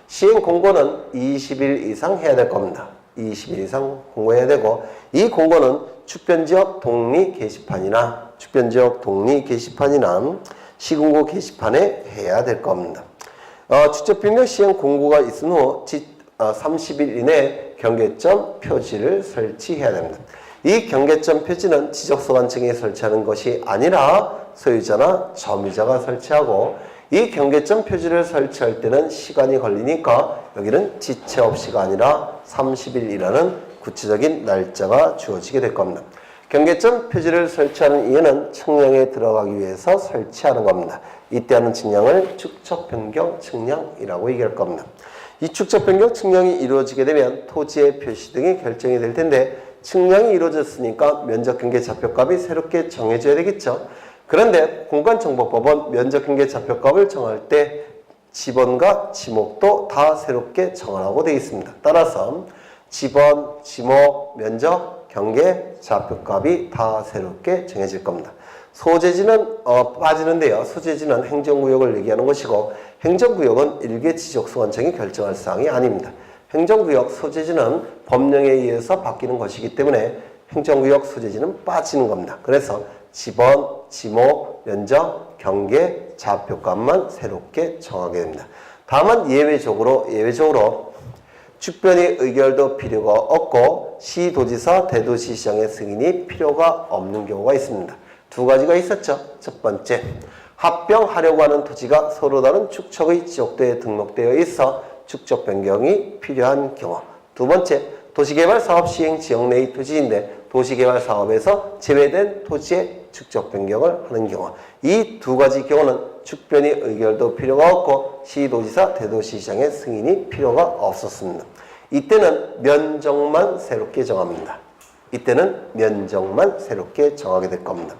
S1: 시행 공고는 20일 이상 해야 될 겁니다. 20일 이상 공고해야 되고, 이 공고는 축변지역 독리 게시판이나 시공고 게시판에 해야 될 겁니다. 축적 변경 시행 공고가 있은 후 30일 이내에 경계점 표지를 설치해야 됩니다. 이 경계점 표지는 지적소관청이 설치하는 것이 아니라 소유자나 점유자가 설치하고, 이 경계점 표지를 설치할 때는 시간이 걸리니까 여기는 지체 없이가 아니라 30일이라는 구체적인 날짜가 주어지게 될 겁니다. 경계점 표지를 설치하는 이유는 측량에 들어가기 위해서 설치하는 겁니다. 이때 하는 측량을 축적 변경 측량이라고 얘기할 겁니다. 이 축적 변경 측량이 이루어지게 되면 토지의 표시 등이 결정이 될 텐데, 측량이 이루어졌으니까 면적 경계 좌표값이 새롭게 정해져야 되겠죠. 그런데 공간정보법은 면적 경계 좌표값을 정할 때 지번과 지목도 다 새롭게 정하라고 되어 있습니다. 따라서 지번, 지목, 면적, 경계, 좌표값이 다 새롭게 정해질 겁니다. 소재지는 빠지는데요. 소재지는 행정구역을 얘기하는 것이고, 행정구역은 일개 지적소관청이 결정할 사항이 아닙니다. 행정구역 소재지는 법령에 의해서 바뀌는 것이기 때문에 행정구역 소재지는 빠지는 겁니다. 그래서 지번, 지목, 면적, 경계, 좌표값만 새롭게 정하게 됩니다. 다만 예외적으로 축변의 의결도 필요가 없고 시도지사, 대도시시장의 승인이 필요가 없는 경우가 있습니다. 두 가지가 있었죠. 첫 번째, 합병하려고 하는 토지가 서로 다른 축척의 지적도에 등록되어 있어 축적 변경이 필요한 경우. 두 번째, 도시개발 사업 시행 지역 내의 토지인데 도시개발 사업에서 제외된 토지의 축적 변경을 하는 경우. 이 두 가지 경우는 축변의 의결도 필요가 없고 시도지사, 대도시시장의 승인이 필요가 없었습니다. 이때는 면적만 새롭게 정합니다. 이때는 면적만 새롭게 정하게 될 겁니다.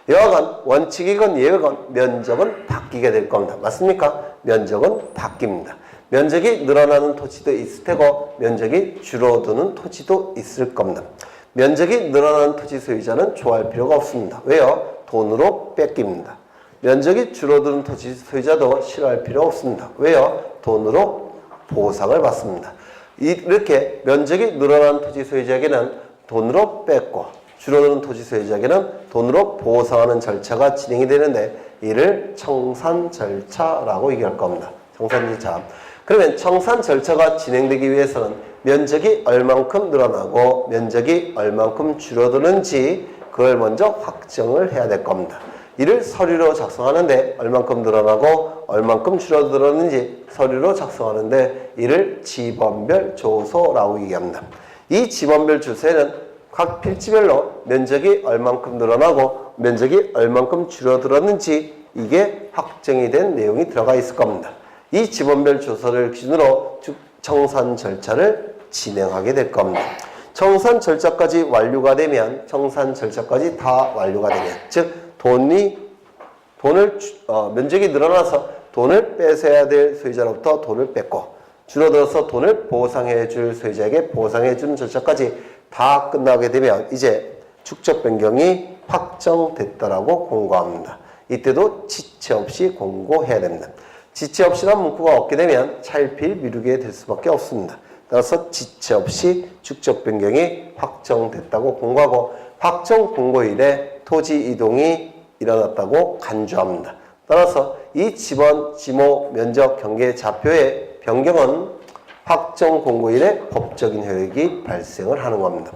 S1: 여하간 원칙이건 예외건 면적은 바뀌게 될 겁니다. 맞습니까? 면적은 바뀝니다. 면적이 늘어나는 토지도 있을 테고 면적이 줄어드는 토지도 있을 겁니다. 면적이 늘어나는 토지 소유자는 좋아할 필요가 없습니다. 왜요? 돈으로 뺏깁니다. 면적이 줄어드는 토지 소유자도 싫어할 필요 없습니다. 왜요? 돈으로 보상을 받습니다. 이렇게 면적이 늘어나는 토지 소유자에게는 돈으로 뺏고 줄어드는 토지 소유자에게는 돈으로 보상하는 절차가 진행이 되는데 이를 청산 절차라고 얘기할 겁니다. 청산 절차. 그러면 청산 절차가 진행되기 위해서는 면적이 얼만큼 늘어나고 면적이 얼만큼 줄어드는지 그걸 먼저 확정을 해야 될 겁니다. 이를 서류로 작성하는데 얼만큼 늘어나고 얼만큼 줄어들었는지 서류로 작성하는데 이를 지번별 조소라고 얘기합니다. 이 지번별 조소에는 각 필지별로 면적이 얼만큼 늘어나고 면적이 얼만큼 줄어들었는지 이게 확정이 된 내용이 들어가 있을 겁니다. 이 지번별 조서를 기준으로 청산 절차를 진행하게 될 겁니다. 청산 절차까지 완료가 되면 즉 면적이 늘어나서 돈을 뺏어야 될 소유자로부터 돈을 뺏고 줄어들어서 돈을 보상해 줄 소유자에게 보상해 주는 절차까지 다 끝나게 되면 이제 축적 변경이 확정됐다라고 공고합니다. 이때도 지체 없이 공고해야 됩니다. 지체 없이란 문구가 없게 되면 차일피일 미루게 될 수밖에 없습니다. 따라서 지체 없이 축적 변경이 확정됐다고 공고하고 확정 공고일에 토지 이동이 일어났다고 간주합니다. 따라서 이 지번, 지모, 면적, 경계, 좌표의 변경은 확정 공고일에 법적인 효력이 발생을 하는 겁니다.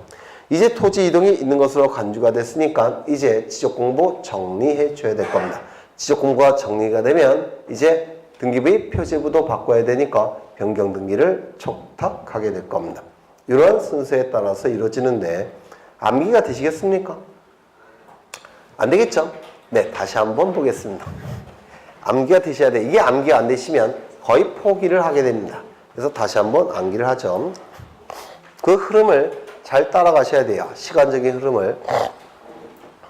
S1: 이제 토지 이동이 있는 것으로 간주가 됐으니까 이제 지적공부 정리해 줘야 될 겁니다. 지적공부가 정리가 되면 이제 등기부의 표제부도 바꿔야 되니까 변경 등기를 촉탁하게 될 겁니다. 이러한 순서에 따라서 이루어지는데 암기가 되시겠습니까? 안 되겠죠? 네, 다시 한번 보겠습니다. 암기가 되셔야 돼. 이게 암기가 안 되시면 거의 포기를 하게 됩니다. 그래서 다시 한번 암기를 하죠. 그 흐름을 잘 따라가셔야 돼요. 시간적인 흐름을.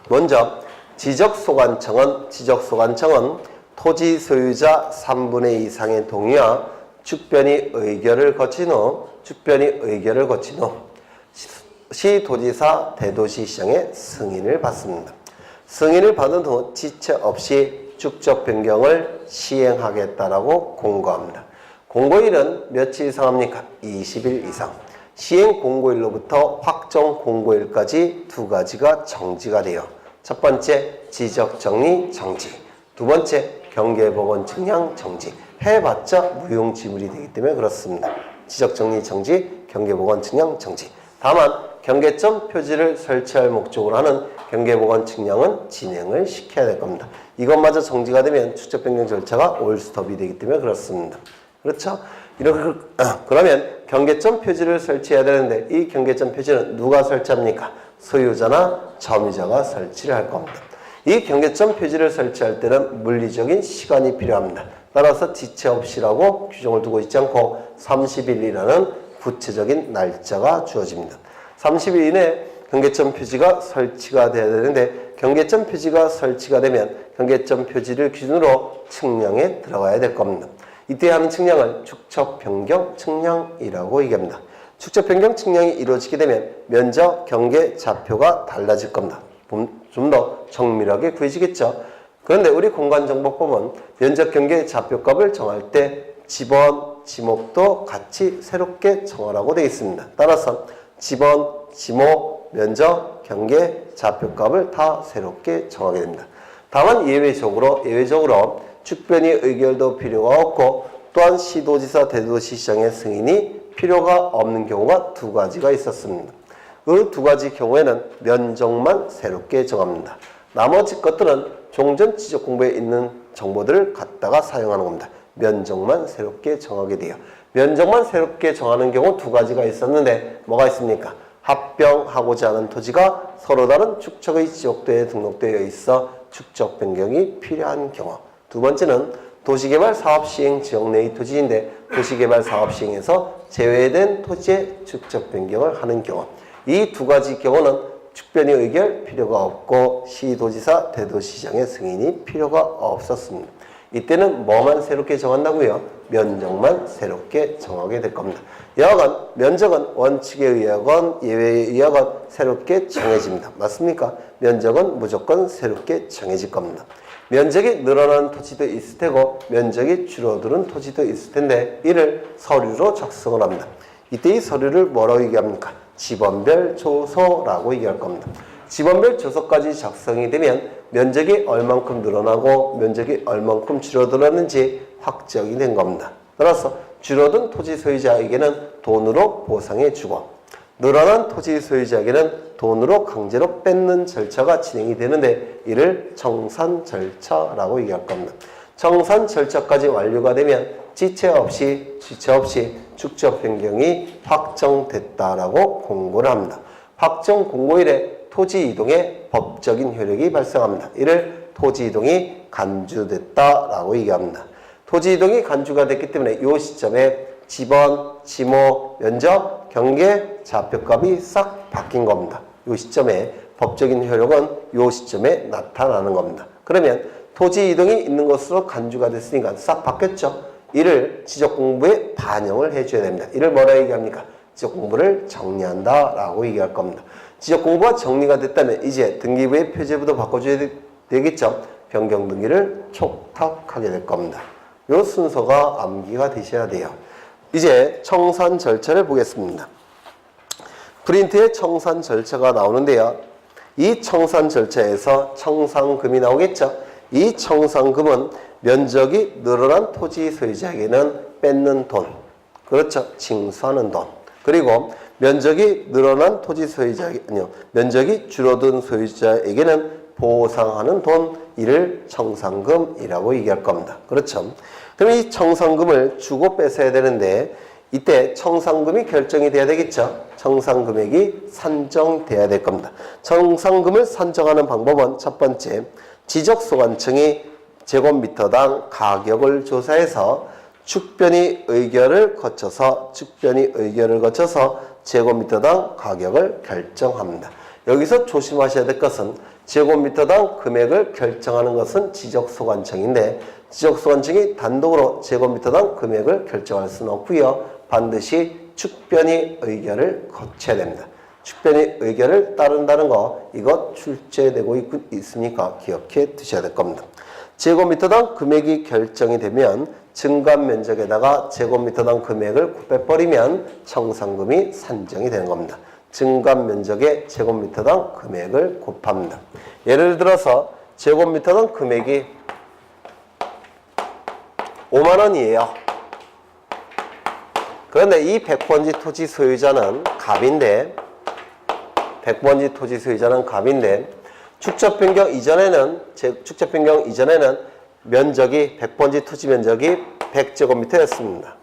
S1: 먼저 지적소관청은 토지 소유자 3분의 2 이상의 동의와 축변이 의결을 거친 후 시도지사 대도시시장의 승인을 받습니다. 승인을 받은 후 지체 없이 축적 변경을 시행하겠다라고 공고합니다. 공고일은 며칠 이상 합니까? 20일 이상. 시행 공고일로부터 확정 공고일까지 두 가지가 정지가 돼요. 첫 번째, 지적 정리 정지. 두 번째, 경계법원 측량 정지. 해봤자 무용지물이 되기 때문에 그렇습니다. 지적 정리 정지, 경계법원 측량 정지. 다만 경계점 표지를 설치할 목적으로 하는 경계법원 측량은 진행을 시켜야 될 겁니다. 이것마저 정지가 되면 축적 변경 절차가 올스톱이 되기 때문에 그렇습니다. 그렇죠? 그러면 경계점 표지를 설치해야 되는데 이 경계점 표지는 누가 설치합니까? 소유자나 점유자가 설치를 할 겁니다. 이 경계점 표지를 설치할 때는 물리적인 시간이 필요합니다. 따라서 지체 없이라고 규정을 두고 있지 않고 30일이라는 구체적인 날짜가 주어집니다. 30일 이내에 경계점 표지가 설치가 돼야 되는데 경계점 표지가 설치가 되면 경계점 표지를 기준으로 측량에 들어가야 될 겁니다. 이때 하는 측량을 축적 변경 측량이라고 얘기합니다. 축적 변경 측량이 이루어지게 되면 면적, 경계, 좌표가 달라질 겁니다. 좀 더 정밀하게 구해지겠죠. 그런데 우리 공간정보법은 면적, 경계, 좌표값을 정할 때 지번, 지목도 같이 새롭게 정하라고 되어 있습니다. 따라서 지번, 지목, 면적, 경계, 좌표값을 다 새롭게 정하게 됩니다. 다만 예외적으로 축변이 의결도 필요가 없고 또한 시도지사 대도시시장의 승인이 필요가 없는 경우가 두 가지가 있었습니다. 그 두 가지 경우에는 면적만 새롭게 정합니다. 나머지 것들은 종전 지적 공부에 있는 정보들을 갖다가 사용하는 겁니다. 면적만 새롭게 정하게 돼요. 면적만 새롭게 정하는 경우 두 가지가 있었는데 뭐가 있습니까? 합병하고자 하는 토지가 서로 다른 축척의 지역도에 등록되어 있어 축적 변경이 필요한 경우. 두 번째는 도시개발 사업 시행 지역 내의 토지인데 도시개발 사업 시행에서 제외된 토지의 축적 변경을 하는 경우. 이 두 가지 경우는 축변이 의결 필요가 없고 시도지사 대도시장의 승인이 필요가 없었습니다. 이때는 뭐만 새롭게 정한다고요? 면적만 새롭게 정하게 될 겁니다. 여하간 면적은 원칙에 의하건 예외에 의하건 새롭게 정해집니다. 맞습니까? 면적은 무조건 새롭게 정해질 겁니다. 면적이 늘어나는 토지도 있을 테고 면적이 줄어드는 토지도 있을 텐데 이를 서류로 작성을 합니다. 이때 이 서류를 뭐라고 얘기합니까? 지번별 조서라고 얘기할 겁니다. 지번별 조서까지 작성이 되면 면적이 얼만큼 늘어나고 면적이 얼만큼 줄어들었는지 확정이 된 겁니다. 따라서 줄어든 토지 소유자에게는 돈으로 보상해 주고 늘어난 토지 소유자에게는 돈으로 강제로 뺏는 절차가 진행이 되는데 이를 청산 절차라고 얘기할 겁니다. 청산 절차까지 완료가 되면 지체 없이 축적 변경이 확정됐다라고 공고를 합니다. 확정 공고일에 토지 이동의 법적인 효력이 발생합니다. 이를 토지 이동이 간주됐다라고 얘기합니다. 토지 이동이 간주가 됐기 때문에 이 시점에 지번, 지모, 면적, 경계, 좌표값이 싹 바뀐 겁니다. 이 시점에 법적인 효력은 이 시점에 나타나는 겁니다. 그러면 토지 이동이 있는 것으로 간주가 됐으니까 싹 바뀌었죠. 이를 지적공부에 반영을 해줘야 됩니다. 이를 뭐라 얘기합니까? 지적공부를 정리한다라고 얘기할 겁니다. 지적공부가 정리가 됐다면 이제 등기부의 표제부도 바꿔줘야 되겠죠. 변경 등기를 촉탁하게 될 겁니다. 이 순서가 암기가 되셔야 돼요. 이제 청산 절차를 보겠습니다. 프린트에 청산 절차가 나오는데요. 이 청산 절차에서 청산금이 나오겠죠. 이 청산금은 면적이 늘어난 토지 소유자에게는 뺏는 돈, 그렇죠. 징수하는 돈. 그리고 면적이 늘어난 토지 면적이 줄어든 소유자에게는 보상하는 돈, 이를 청산금이라고 얘기할 겁니다. 그렇죠. 그럼 이 청산금을 주고 뺏어야 되는데 이때 청산금이 결정이 돼야 되겠죠. 청산금액이 산정돼야 될 겁니다. 청산금을 산정하는 방법은 첫 번째, 지적소관청이 제곱미터당 가격을 조사해서 축변이 의결을 거쳐서 제곱미터당 가격을 결정합니다. 여기서 조심하셔야 될 것은 제곱미터당 금액을 결정하는 것은 지적소관청인데 지적소관청이 단독으로 제곱미터당 금액을 결정할 수는 없고요. 반드시 축변이 의결을 거쳐야 됩니다. 축변이 의결을 따른다는 거 이거 출제되고 있으니까 기억해 두셔야 될 겁니다. 제곱미터당 금액이 결정이 되면 증감 면적에다가 제곱미터당 금액을 곱해버리면 청산금이 산정이 되는 겁니다. 증감 면적에 제곱미터당 금액을 곱합니다. 예를 들어서 제곱미터당 금액이 5만원이에요. 그런데 이 100번지 토지 소유자는 갑인데 축적 변경 이전에는 면적이 100번지 토지 면적이 100제곱미터였습니다.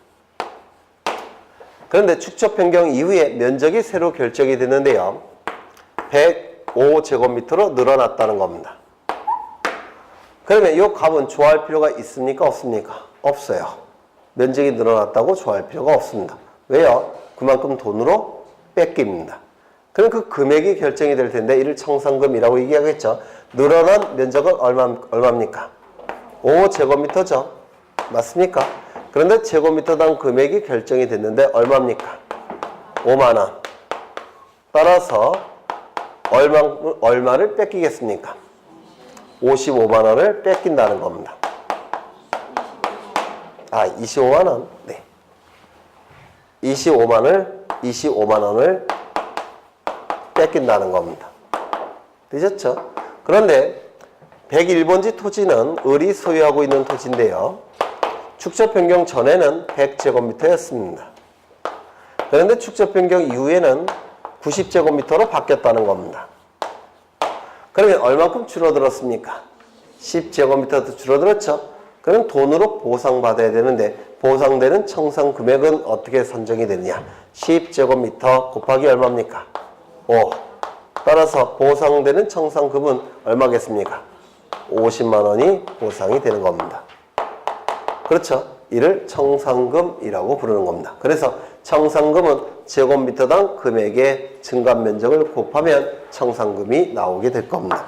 S1: 그런데 축적 변경 이후에 면적이 새로 결정이 됐는데요. 105제곱미터로 늘어났다는 겁니다. 그러면 이 값은 좋아할 필요가 있습니까? 없습니까? 없어요. 면적이 늘어났다고 좋아할 필요가 없습니다. 왜요? 그만큼 돈으로 뺏깁니다. 그럼 그 금액이 결정이 될 텐데 이를 청산금이라고 얘기하겠죠. 늘어난 면적은 얼마입니까? 5제곱미터죠. 맞습니까? 그런데 제곱미터당 금액이 결정이 됐는데 얼마입니까? 5만원. 따라서 얼마를 뺏기겠습니까? 55만원을 뺏긴다는 겁니다. 25만원. 네. 25만원을 뺏긴다는 겁니다. 되셨죠? 그런데 101번지 토지는 을이 소유하고 있는 토지인데요. 축적 변경 전에는 100제곱미터였습니다. 그런데 축적 변경 이후에는 90제곱미터로 바뀌었다는 겁니다. 그러면 얼마큼 줄어들었습니까? 10제곱미터도 줄어들었죠? 그럼 돈으로 보상받아야 되는데 보상되는 청산 금액은 어떻게 산정이 되느냐? 10제곱미터 곱하기 얼마입니까? 5. 따라서 보상되는 청산금은 얼마겠습니까? 50만원이 보상이 되는 겁니다. 그렇죠? 이를 청산금이라고 부르는 겁니다. 그래서 청산금은 제곱미터당 금액의 증감 면적을 곱하면 청산금이 나오게 될 겁니다.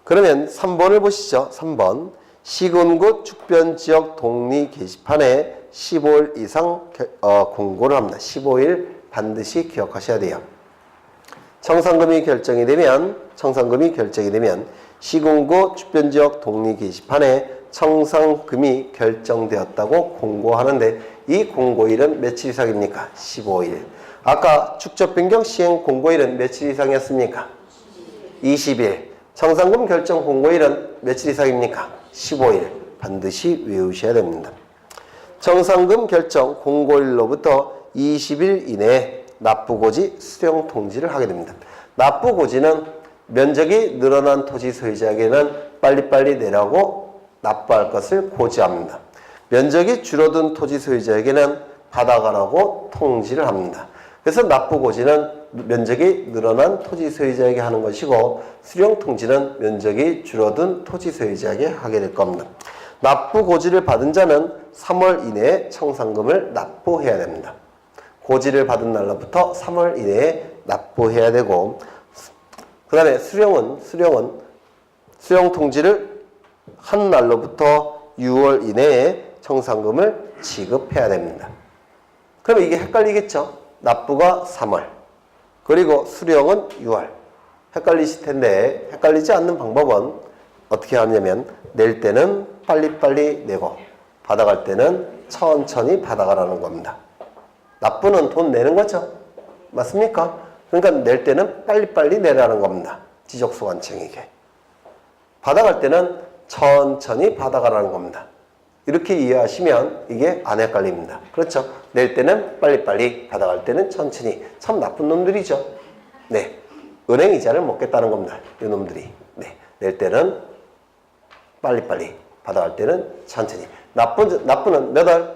S1: 그러면 3번을 보시죠. 3번. 시군구 축변지역 독리 게시판에 15일 이상 공고를 합니다. 15일 반드시 기억하셔야 돼요. 청산금이 결정이 되면 시군구 축변지역 독리 게시판에 청산금이 결정되었다고 공고하는데 이 공고일은 며칠 이상입니까? 15일. 아까 축적 변경 시행 공고일은 며칠 이상이었습니까? 20일. 청산금 결정 공고일은 며칠 이상입니까? 15일. 반드시 외우셔야 됩니다. 청산금 결정 공고일로부터 20일 이내에 납부고지 수령 통지를 하게 됩니다. 납부고지는 면적이 늘어난 토지 소유자에게는 빨리빨리 내라고 납부할 것을 고지합니다. 면적이 줄어든 토지 소유자에게는 받아가라고 통지를 합니다. 그래서 납부고지는 면적이 늘어난 토지 소유자에게 하는 것이고 수령통지는 면적이 줄어든 토지 소유자에게 하게 될 겁니다. 납부고지를 받은 자는 3월 이내에 청산금을 납부해야 됩니다. 고지를 받은 날로부터 3월 이내에 납부해야 되고, 그 다음에 수령통지를 한 날로부터 6월 이내에 청산금을 지급해야 됩니다. 그럼 이게 헷갈리겠죠? 납부가 3월, 그리고 수령은 6월. 헷갈리실 텐데 헷갈리지 않는 방법은 어떻게 하냐면 낼 때는 빨리빨리 내고 받아갈 때는 천천히 받아가라는 겁니다. 납부는 돈 내는 거죠. 맞습니까? 그러니까 낼 때는 빨리빨리 내라는 겁니다. 지적소관청에게. 받아갈 때는 천천히 받아가라는 겁니다. 이렇게 이해하시면 이게 안 헷갈립니다. 그렇죠? 낼 때는 빨리빨리, 받아갈 때는 천천히. 참 나쁜 놈들이죠. 네. 은행 이자를 먹겠다는 겁니다. 이 놈들이. 네. 낼 때는 빨리빨리, 받아갈 때는 천천히. 납부는 몇 월?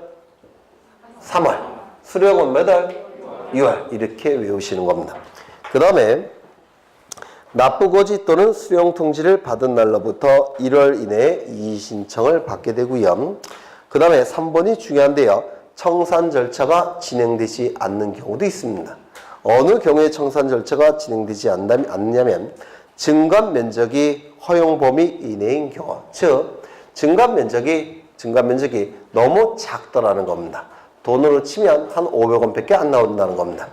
S1: 3월. 수령은 몇 월? 6월. 이렇게 외우시는 겁니다. 그 다음에 납부고지 또는 수령통지를 받은 날로부터 1월 이내에 이의신청을 받게 되고요. 그 다음에 3번이 중요한데요. 청산 절차가 진행되지 않는 경우도 있습니다. 어느 경우에 청산 절차가 진행되지 않느냐면 증감 면적이 허용 범위 이내인 경우, 즉 증감 면적이 너무 작더라는 겁니다. 돈으로 치면 한 500원밖에 안 나온다는 겁니다.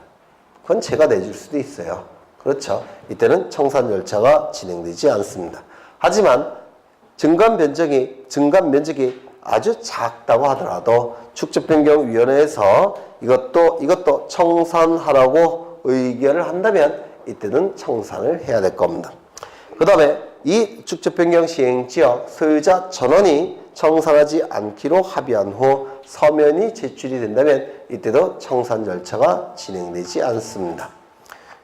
S1: 그건 제가 내줄 수도 있어요. 그렇죠. 이때는 청산 절차가 진행되지 않습니다. 하지만 증감 면적이 아주 작다고 하더라도 축적변경위원회에서 이것도 청산하라고 의결을 한다면 이때는 청산을 해야 될 겁니다. 그 다음에 이 축적변경 시행지역 소유자 전원이 청산하지 않기로 합의한 후 서면이 제출이 된다면 이때도 청산 절차가 진행되지 않습니다.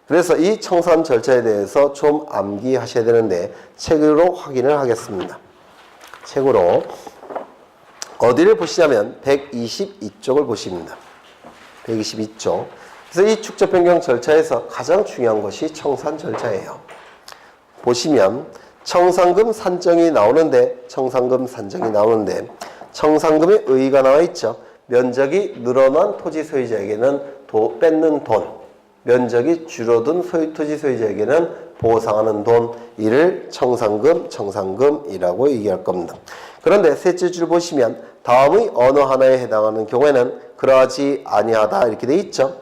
S1: 그래서 이 청산 절차에 대해서 좀 암기하셔야 되는데 책으로 확인을 하겠습니다. 책으로 어디를 보시냐면 122쪽을 보십니다. 122쪽. 그래서 이 축적변경 절차에서 가장 중요한 것이 청산 절차예요. 보시면 청산금 산정이 나오는데 청산금의 의의가 나와 있죠. 면적이 늘어난 토지 소유자에게는 뺏는 돈, 면적이 줄어든 토지 소유자에게는 보상하는 돈, 이를 청산금이라고 얘기할 겁니다. 그런데 셋째 줄 보시면 다음의 어느 하나에 해당하는 경우에는 그러하지 아니하다 이렇게 돼 있죠.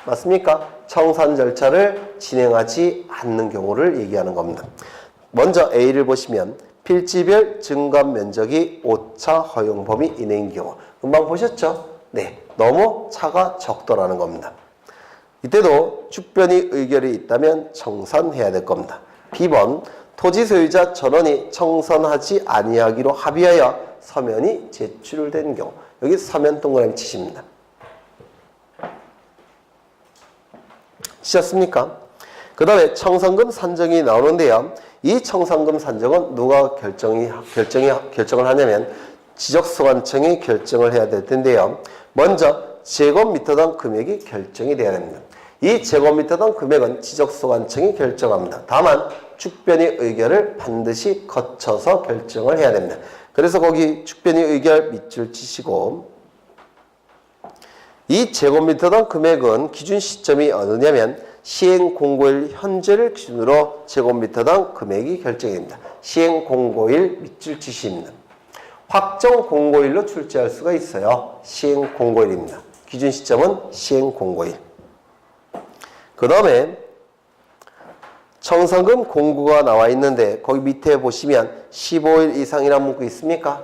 S1: 맞습니까? 청산 절차를 진행하지 않는 경우를 얘기하는 겁니다. 먼저 A를 보시면 필지별 증감 면적이 오차 허용 범위 이내인 경우. 금방 보셨죠? 네, 너무 차가 적더라는 겁니다. 이때도 축변이 의결이 있다면 청산해야 될 겁니다. B번 토지 소유자 전원이 청산하지 아니하기로 합의하여 서면이 제출된 경우. 여기 서면 동그라미 치십니다. 치셨습니까? 그 다음에 청산금 산정이 나오는데요. 이 청산금 산정은 누가 결정을 하냐면 지적소관청이 결정을 해야 될 텐데요. 먼저 제곱미터당 금액이 결정이 돼야 됩니다. 이 제곱미터당 금액은 지적소관청이 결정합니다. 다만 축변의 의결을 반드시 거쳐서 결정을 해야 됩니다. 그래서 거기 축변의 의결 밑줄 치시고, 이 제곱미터당 금액은 기준 시점이 어느냐면 시행 공고일 현재를 기준으로 제곱미터당 금액이 결정이 됩니다. 시행 공고일 밑줄 치시입니다. 확정 공고일로 출제할 수가 있어요. 시행 공고일입니다. 기준 시점은 시행 공고일. 그 다음에 청산금 공고가 나와 있는데 거기 밑에 보시면 15일 이상이라는 문구 있습니까?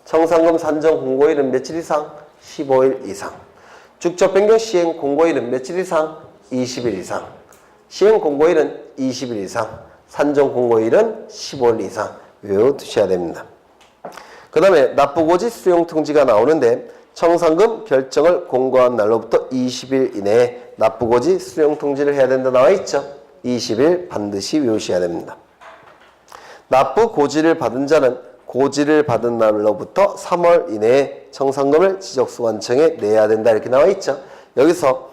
S1: 청산금 산정 공고일은 며칠 이상? 15일 이상. 축적변경 시행 공고일은 며칠 이상? 20일 이상. 시행 공고일은 20일 이상. 산정 공고일은 15일 이상 외워두셔야 됩니다. 그 다음에 납부고지 수령 통지가 나오는데 청산금 결정을 공고한 날로부터 20일 이내에 납부고지 수령 통지를 해야 된다 나와 있죠. 20일 반드시 외우셔야 됩니다. 납부 고지를 받은 자는 고지를 받은 날로부터 3월 이내에 청산금을 지적소관청에 내야 된다 이렇게 나와 있죠. 여기서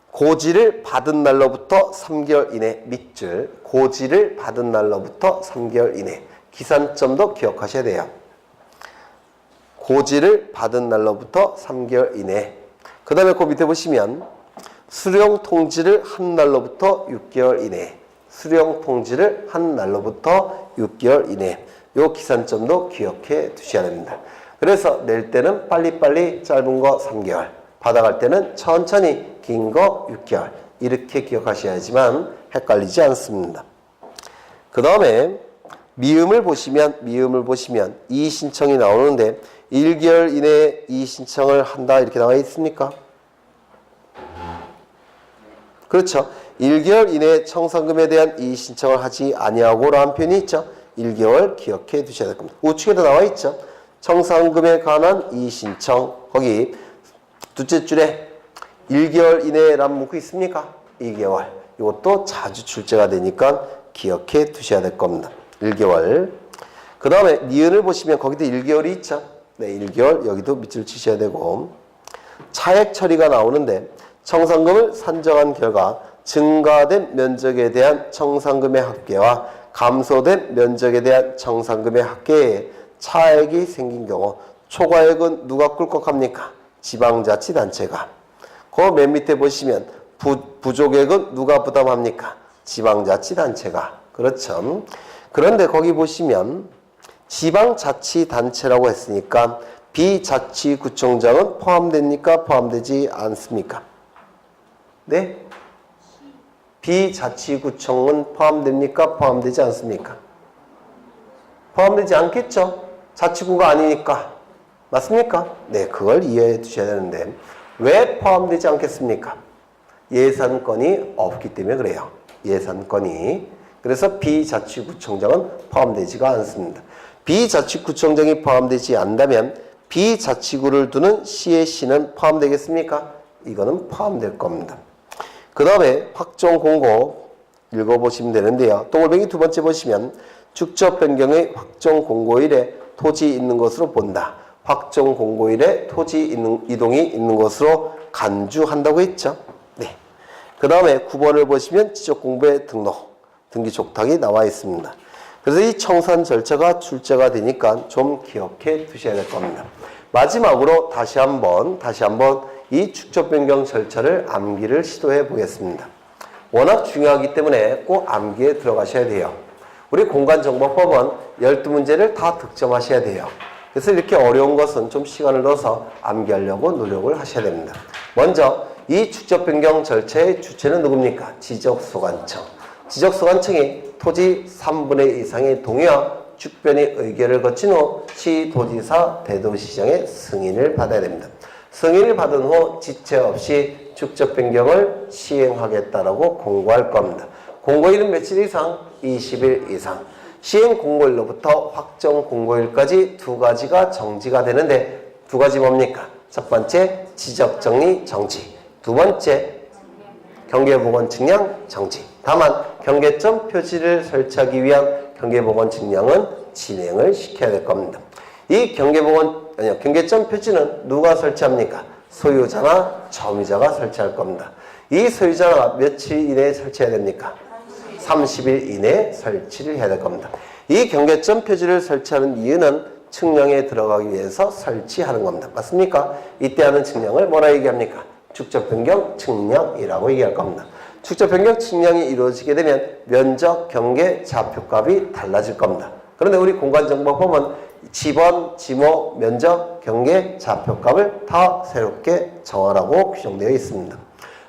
S1: 고지를 받은 날로부터 3개월 이내 밑줄, 고지를 받은 날로부터 3개월 이내 기산점도 기억하셔야 돼요. 고지를 받은 날로부터 3개월 이내. 그 다음에 그 밑에 보시면 수령 통지를 한 날로부터 6개월 이내. 수령 통지를 한 날로부터 6개월 이내. 요 기산점도 기억해 두셔야 됩니다. 그래서 낼 때는 빨리빨리 짧은 거 3개월, 받아갈 때는 천천히 긴 거 6개월 이렇게 기억하셔야지만 헷갈리지 않습니다. 그 다음에 미음을 보시면 이의신청이 나오는데 1개월 이내에 이의신청을 한다 이렇게 나와 있습니까? 그렇죠. 1개월 이내에 청산금에 대한 이의신청을 하지 아니하고라는 표현이 있죠. 1개월 기억해 두셔야 될 겁니다. 우측에도 나와 있죠. 청산금에 관한 이의신청 거기 둘째 줄에 1개월 이내라는 문구 있습니까? 2개월. 이것도 자주 출제가 되니까 기억해 두셔야 될 겁니다. 1개월. 그 다음에 니은을 보시면 거기도 1개월이 있죠. 네, 1개월 여기도 밑줄 치셔야 되고 차액 처리가 나오는데 청산금을 산정한 결과 증가된 면적에 대한 청산금의 합계와 감소된 면적에 대한 청산금의 합계에 차액이 생긴 경우 초과액은 누가 꿀꺽합니까? 지방자치단체가. 그 맨 밑에 보시면 부족액은 누가 부담합니까? 지방자치단체가. 그렇죠. 그런데 거기 보시면 지방자치단체라고 했으니까 비자치구청장은 포함됩니까? 포함되지 않습니까? 네? 비자치구청은 포함됩니까? 포함되지 않습니까? 포함되지 않겠죠? 자치구가 아니니까. 맞습니까? 네, 그걸 이해해 두셔야 되는데 왜 포함되지 않겠습니까? 예산권이 없기 때문에 그래요. 예산권이. 그래서 비자치구청장은 포함되지가 않습니다. 비자치구청장이 포함되지 않는다면 비자치구를 두는 시의 시는 포함되겠습니까? 이거는 포함될 겁니다. 그 다음에 확정공고 읽어보시면 되는데요. 동글뱅이 두 번째 보시면 축적 변경의 확정공고일에 토지 있는 것으로 본다. 확정공고일에 토지 이동이 있는 것으로 간주한다고 했죠. 네. 그 다음에 9번을 보시면 지적공부의 등록, 등기촉탁이 나와 있습니다. 그래서 이 청산 절차가 출제가 되니까 좀 기억해 두셔야 될 겁니다. 마지막으로 다시 한번 이 축적 변경 절차를 암기를 시도해 보겠습니다. 워낙 중요하기 때문에 꼭 암기에 들어가셔야 돼요. 우리 공간정보법은 12문제를 다 득점하셔야 돼요. 그래서 이렇게 어려운 것은 좀 시간을 넣어서 암기하려고 노력을 하셔야 됩니다. 먼저 이 축적 변경 절차의 주체는 누굽니까? 지적소관청. 지적소관청이 토지 3분의 2 이상의 동의와 축변의 의결을 거친 후 시도지사 대도시장의 승인을 받아야 됩니다. 승인을 받은 후 지체 없이 축적 변경을 시행하겠다라고 공고할 겁니다. 공고일은 며칠 이상? 20일 이상. 시행 공고일로부터 확정 공고일까지 두 가지가 정지가 되는데 두 가지 뭡니까? 첫 번째 지적정리 정지, 두 번째 경계보건 측량 정지. 다만 경계점 표지를 설치하기 위한 경계보건 측량은 진행을 시켜야 될 겁니다. 이 경계점 표지는 누가 설치합니까? 소유자나 점유자가 설치할 겁니다. 이 소유자가 며칠 이내에 설치해야 됩니까? 30일 이내에 설치를 해야 될 겁니다. 이 경계점 표지를 설치하는 이유는 측량에 들어가기 위해서 설치하는 겁니다. 맞습니까? 이때 하는 측량을 뭐라 얘기합니까? 축적 변경 측량이라고 얘기할 겁니다. 축적 변경 측량이 이루어지게 되면 면적, 경계, 좌표값이 달라질 겁니다. 그런데 우리 공간정보법은 지번, 지모, 면적, 경계, 좌표값을 다 새롭게 정하라고 규정되어 있습니다.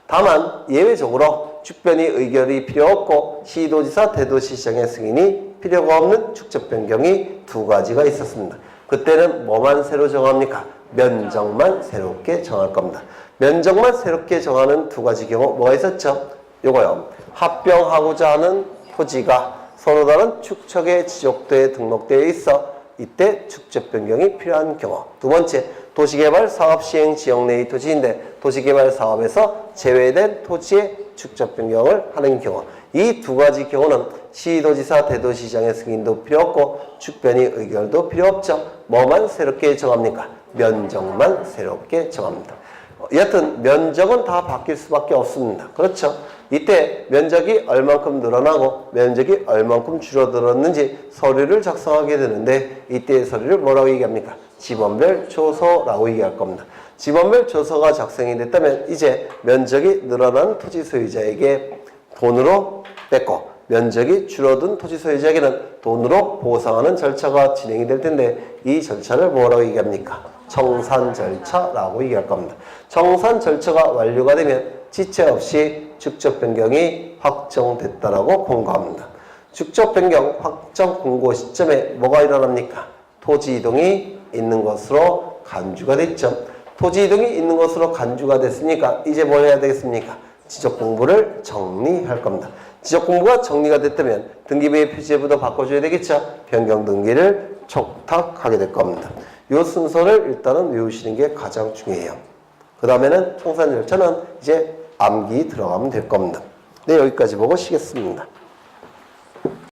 S1: 다만 예외적으로 축변의 의결이 필요 없고 시도지사, 대도시장의 승인이 필요가 없는 축적 변경이 두 가지가 있었습니다. 그때는 뭐만 새로 정합니까? 면적만 새롭게 정할 겁니다. 면적만 새롭게 정하는 두 가지 경우 뭐가 있었죠? 요거요. 합병하고자 하는 토지가 서로 다른 축척의 지적도에 등록되어 있어 이때 축적 변경이 필요한 경우. 두 번째, 도시개발 사업 시행 지역 내의 토지인데 도시개발 사업에서 제외된 토지의 축적 변경을 하는 경우 이 두 가지 경우는 시도지사 대도시장의 승인도 필요 없고 축변의 의결도 필요 없죠. 뭐만 새롭게 정합니까? 면적만 새롭게 정합니다. 여하튼 면적은 다 바뀔 수밖에 없습니다. 그렇죠? 이때 면적이 얼만큼 늘어나고 면적이 얼만큼 줄어들었는지 서류를 작성하게 되는데 이때의 서류를 뭐라고 얘기합니까? 지번별 조서라고 얘기할 겁니다. 지번별 조서가 작성이 됐다면 이제 면적이 늘어난 토지 소유자에게 돈으로 뺏고 면적이 줄어든 토지 소유자에게는 돈으로 보상하는 절차가 진행이 될 텐데 이 절차를 뭐라고 얘기합니까? 청산 절차라고 얘기할 겁니다. 청산 절차가 완료가 되면 지체 없이 축적 변경이 확정됐다라고 공고합니다. 축적 변경 확정 공고 시점에 뭐가 일어납니까? 토지 이동이 있는 것으로 간주가 됐죠. 토지 이동이 있는 것으로 간주가 됐으니까 이제 뭘 해야 되겠습니까? 지적 공부를 정리할 겁니다. 지적 공부가 정리가 됐다면 등기부의 표지부도 바꿔줘야 되겠죠. 변경 등기를 촉탁하게 될 겁니다. 이 순서를 일단은 외우시는 게 가장 중요해요. 그 다음에는 청산 절차는 이제 암기 들어가면 될 겁니다. 네, 여기까지 보고 쉬겠습니다.